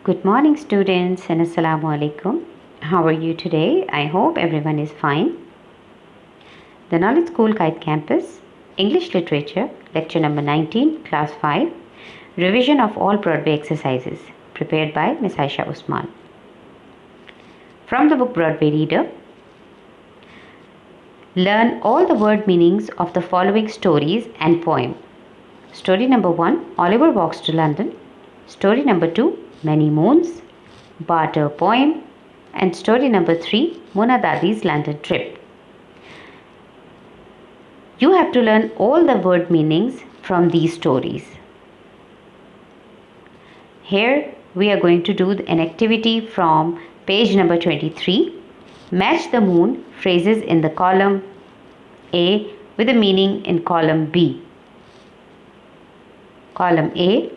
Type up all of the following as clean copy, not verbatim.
Good morning, students, and Assalamu alaikum. How are you today? I hope everyone is fine. The Knowledge School Kite Campus, English Literature, Lecture number 19, Class 5, Revision of all Broadway Exercises, prepared by Ms. Aisha Usman. From the book Broadway Reader, learn all the word meanings of the following stories and poem. Story number 1, Oliver Walks to London. Story number 2, Many Moons, Barter Poem, and story number 3, Mona Dadi's London Trip. You have to learn all the word meanings from these stories. Here we are going to do an activity from page number 23. Match the moon phrases in the column A with the meaning in column B. Column A,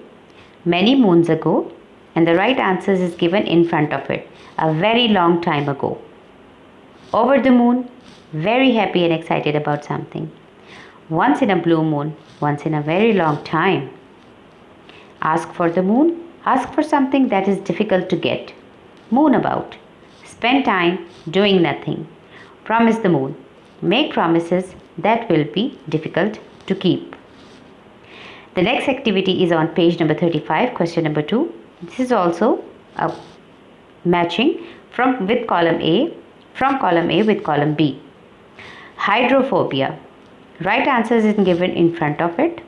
many moons ago, and the right answer is given in front of it. A very long time ago. Over the moon, very happy and excited about something. Once in a blue moon, once in a very long time. Ask for the moon, ask for something that is difficult to get. Moon about. Spend time doing nothing. Promise the moon. Make promises that will be difficult to keep. The next activity is on page number 35, question number 2. This is also a matching with column A with column B. Hydrophobia. Right answers is given in front of it.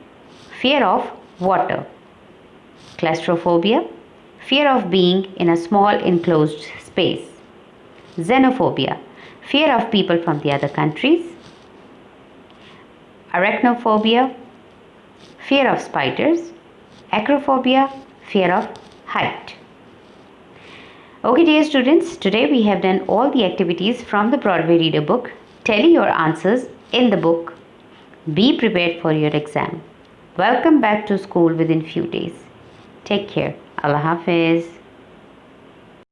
Fear of water. Claustrophobia. Fear of being in a small enclosed space. Xenophobia. Fear of people from the other countries. Arachnophobia. Fear of spiders. Acrophobia. Fear of height. Okay, dear students, today we have done all the activities from the Broadway Reader book. Tally your answers in the book. Be prepared for your exam. Welcome back to school within few days. Take care. Allah Hafiz.